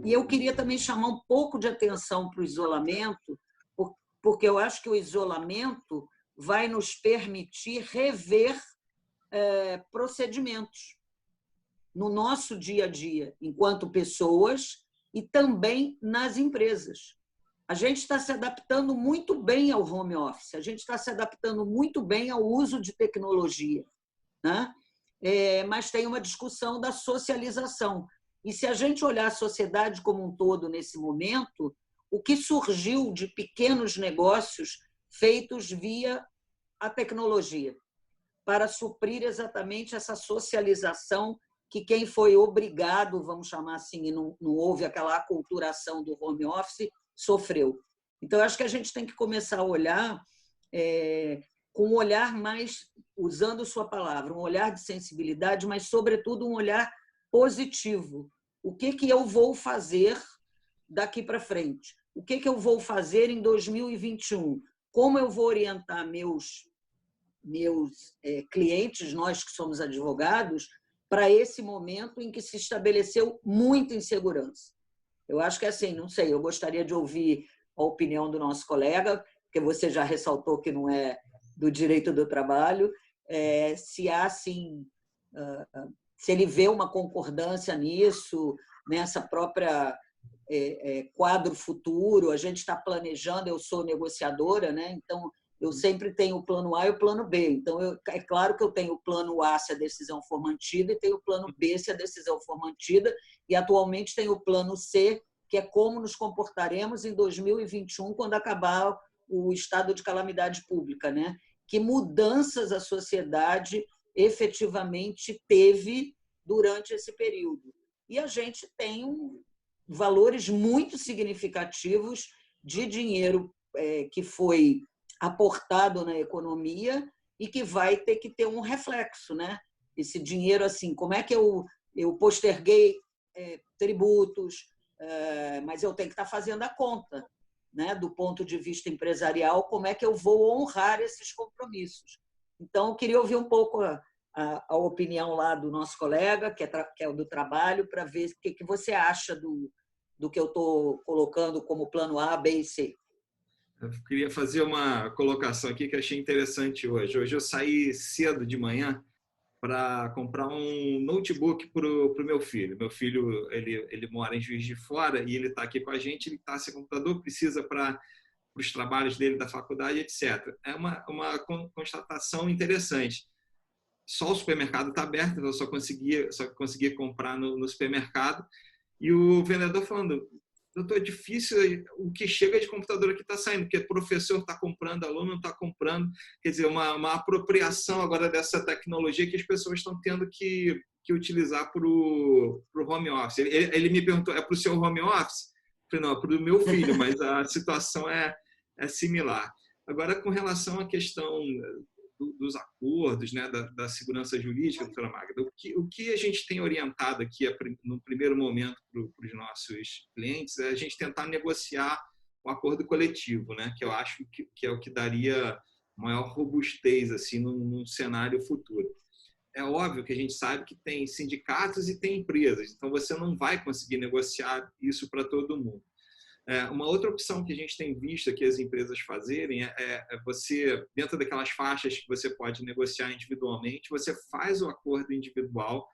E eu queria também chamar um pouco de atenção para o isolamento, porque eu acho que o isolamento vai nos permitir rever procedimentos no nosso dia a dia, enquanto pessoas, e também nas empresas. A gente está se adaptando muito bem ao home office, a gente está se adaptando muito bem ao uso de tecnologia, né? Mas tem uma discussão da socialização. E se a gente olhar a sociedade como um todo nesse momento, o que surgiu de pequenos negócios feitos via a tecnologia, para suprir exatamente essa socialização que quem foi obrigado, vamos chamar assim, e não houve aquela aculturação do home office, sofreu. Então, eu acho que a gente tem que começar a olhar com um olhar mais, usando sua palavra, um olhar de sensibilidade, mas, sobretudo, um olhar positivo. O que eu vou fazer daqui para frente? O que eu vou fazer em 2021? Como eu vou orientar meus clientes, nós que somos advogados, para esse momento em que se estabeleceu muita insegurança? Eu acho que assim, não sei, eu gostaria de ouvir a opinião do nosso colega, porque você já ressaltou que não é do direito do trabalho, se há, assim, se ele vê uma concordância nisso, nessa própria quadro futuro. A gente está planejando, eu sou negociadora, né? Então eu sempre tenho o plano A e o plano B. Então, é claro que eu tenho o plano A se a decisão for mantida e tenho o plano B se a decisão for mantida, e atualmente tenho o plano C, que é como nos comportaremos em 2021, quando acabar o estado de calamidade pública, né? Que mudanças a sociedade efetivamente teve durante esse período. E a gente tem valores muito significativos de dinheiro que foi aportado na economia e que vai ter que ter um reflexo, né? Esse dinheiro, assim, como é que eu posterguei tributos, mas eu tenho que estar fazendo a conta, né? Do ponto de vista empresarial, como é que eu vou honrar esses compromissos? Então, eu queria ouvir um pouco a opinião lá do nosso colega, que é o do trabalho, para ver o que você acha do que eu estou colocando como plano A, B e C. Eu queria fazer uma colocação aqui que achei interessante hoje. Hoje eu saí cedo de manhã para comprar um notebook para o meu filho. Meu filho ele mora em Juiz de Fora e ele está aqui com a gente. Ele está sem computador, precisa para os trabalhos dele da faculdade, etc. É uma constatação interessante. Só o supermercado está aberto, então eu só conseguia comprar no supermercado. E o vendedor falando: doutor, é difícil, o que chega de computador aqui está saindo, porque o professor está comprando, aluno não está comprando. Quer dizer, uma apropriação agora dessa tecnologia que as pessoas estão tendo que utilizar para o home office. Ele me perguntou: é para o seu home office? Eu falei: não, é para o meu filho, mas a situação é similar. Agora, com relação à questão dos acordos, né, da segurança jurídica, doutora Magda, o que a gente tem orientado aqui no primeiro momento para os nossos clientes é a gente tentar negociar o acordo coletivo, né, que eu acho que é o que daria maior robustez assim, num cenário futuro. É óbvio que a gente sabe que tem sindicatos e tem empresas, então você não vai conseguir negociar isso para todo mundo. Uma outra opção que a gente tem visto aqui as empresas fazerem é você, dentro daquelas faixas que você pode negociar individualmente, você faz o acordo individual,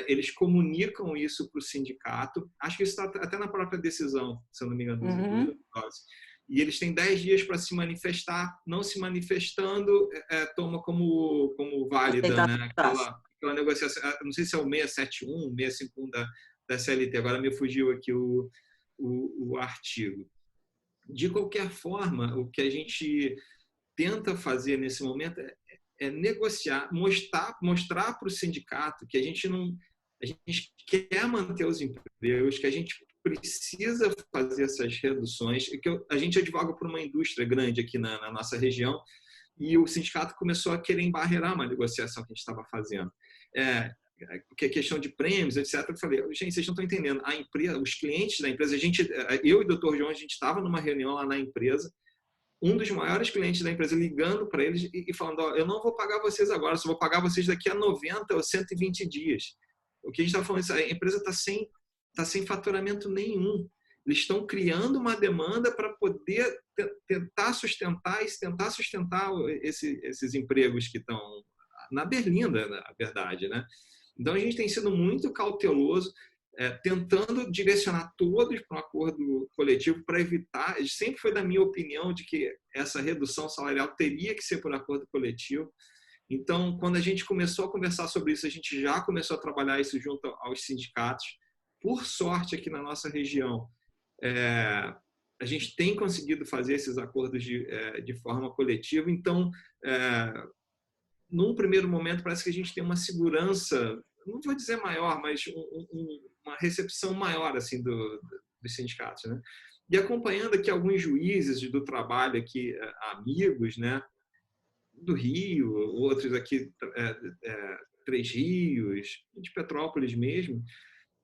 eles comunicam isso para o sindicato, acho que isso está até na própria decisão, se eu não me engano, dos deputados. E eles têm 10 dias para se manifestar, não se manifestando, toma como válida, né? Aquela negociação, não sei se é o 671, 651 da CLT, agora me fugiu aqui o artigo. De qualquer forma, o que a gente tenta fazer nesse momento é negociar, mostrar para o sindicato que a gente quer manter os empregos, que a gente precisa fazer essas reduções, e que a gente advoga por uma indústria grande aqui na nossa região, e o sindicato começou a querer embarrear uma negociação que a gente estava fazendo. Porque é questão de prêmios, etc. Eu falei: gente, vocês não estão entendendo. A empresa, os clientes da empresa, eu e o Dr. João, a gente estava numa reunião lá na empresa, um dos maiores clientes da empresa ligando para eles e falando: ó, eu não vou pagar vocês agora, só vou pagar vocês daqui a 90 ou 120 dias. O que a gente está falando, a empresa está sem está sem faturamento nenhum. Eles estão criando uma demanda para poder tentar sustentar esses empregos que estão na berlinda, na verdade, né? Então, a gente tem sido muito cauteloso, tentando direcionar todos para um acordo coletivo para evitar. Sempre foi da minha opinião de que essa redução salarial teria que ser por acordo coletivo. Então, quando a gente começou a conversar sobre isso, a gente já começou a trabalhar isso junto aos sindicatos. Por sorte, aqui na nossa região, a gente tem conseguido fazer esses acordos de forma coletiva. Então, num primeiro momento, parece que a gente tem uma segurança, não vou dizer maior, mas uma recepção maior assim dos sindicatos, né? E acompanhando aqui alguns juízes do trabalho aqui, amigos, né, do Rio, outros aqui, Três Rios, de Petrópolis mesmo,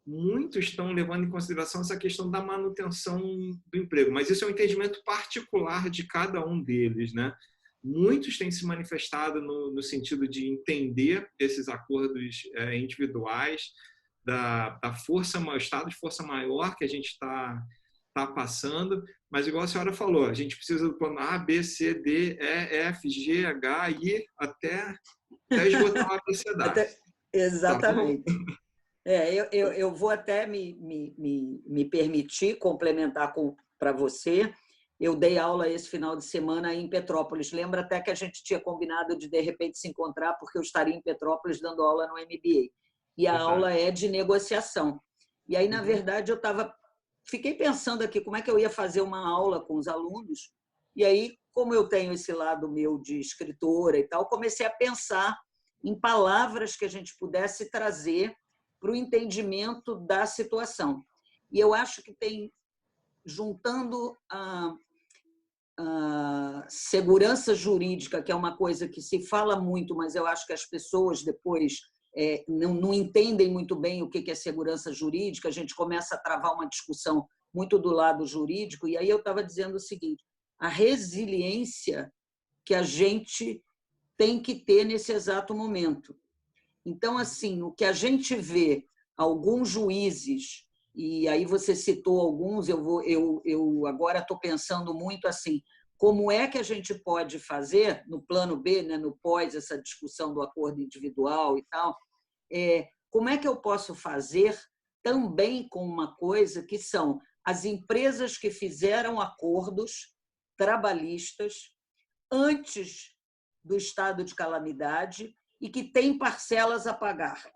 muitos estão levando em consideração essa questão da manutenção do emprego, mas isso é um entendimento particular de cada um deles, né? Muitos têm se manifestado no sentido de entender esses acordos individuais, da força, estado de força maior que a gente está passando, mas igual a senhora falou, a gente precisa do plano A, B, C, D, E, F, G, H, I, até esgotar a ABCD. Exatamente. Tá bom? Eu vou até me permitir complementar para você. Eu dei aula esse final de semana em Petrópolis. Lembra até que a gente tinha combinado de repente, se encontrar, porque eu estaria em Petrópolis dando aula no MBA. E a aula é de negociação. E aí, na verdade, fiquei pensando aqui como é que eu ia fazer uma aula com os alunos. E aí, como eu tenho esse lado meu de escritora e tal, comecei a pensar em palavras que a gente pudesse trazer para o entendimento da situação. E eu acho que juntando a segurança jurídica, que é uma coisa que se fala muito, mas eu acho que as pessoas depois não entendem muito bem o que é segurança jurídica, a gente começa a travar uma discussão muito do lado jurídico, e aí eu estava dizendo o seguinte, a resiliência que a gente tem que ter nesse exato momento. Então, assim, o que a gente vê, alguns juízes, e aí você citou alguns, eu agora estou pensando muito assim, como é que a gente pode fazer, no plano B, né, no pós, essa discussão do acordo individual e tal, como é que eu posso fazer também com uma coisa que são as empresas que fizeram acordos trabalhistas antes do estado de calamidade e que têm parcelas a pagar.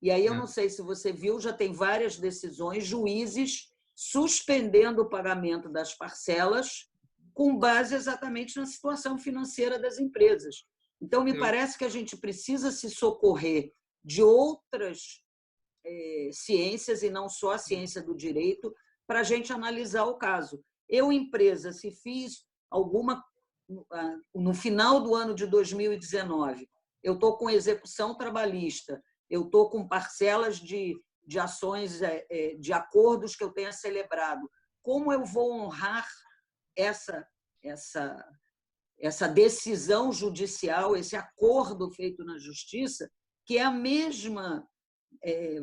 E aí eu não sei se você viu, já tem várias decisões, juízes suspendendo o pagamento das parcelas com base exatamente na situação financeira das empresas. Então, me parece que a gente precisa se socorrer de outras ciências, e não só a ciência do direito, para a gente analisar o caso. Eu, empresa, se fiz alguma... No final do ano de 2019, eu estou com execução trabalhista, eu estou com parcelas de ações, de acordos que eu tenha celebrado. Como eu vou honrar essa decisão judicial, esse acordo feito na justiça, que é a mesma...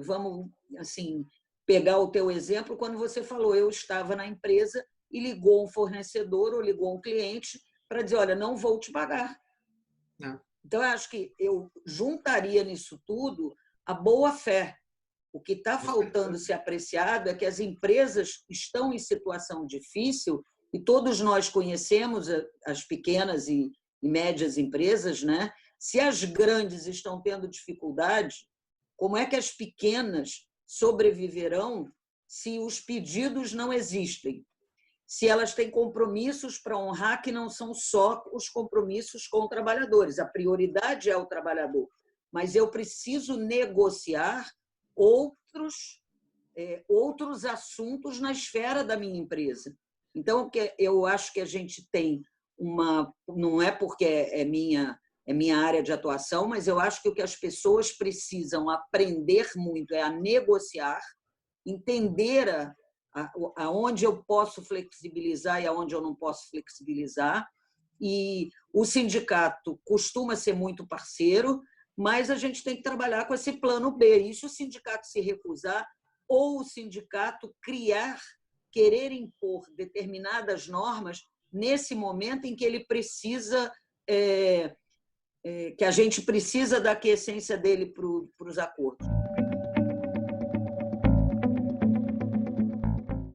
Vamos assim, pegar o teu exemplo, quando você falou, eu estava na empresa e ligou um fornecedor ou ligou um cliente para dizer, olha, não vou te pagar. Não. Então, eu acho que eu juntaria nisso tudo a boa-fé. O que está faltando ser apreciado é que as empresas estão em situação difícil e todos nós conhecemos as pequenas e médias empresas, né? Se as grandes estão tendo dificuldade, como é que as pequenas sobreviverão se os pedidos não existem? Se elas têm compromissos para honrar que não são só os compromissos com os trabalhadores. A prioridade é o trabalhador, mas eu preciso negociar outros assuntos na esfera da minha empresa. Então, eu acho que a gente tem uma... Não é porque é minha área de atuação, mas eu acho que o que as pessoas precisam aprender muito é a negociar, entender aonde eu posso flexibilizar e aonde eu não posso flexibilizar. E o sindicato costuma ser muito parceiro, mas a gente tem que trabalhar com esse plano B. E se o sindicato se recusar, ou o sindicato querer impor determinadas normas nesse momento em que ele precisa, que a gente precisa da aquiescência dele para os acordos.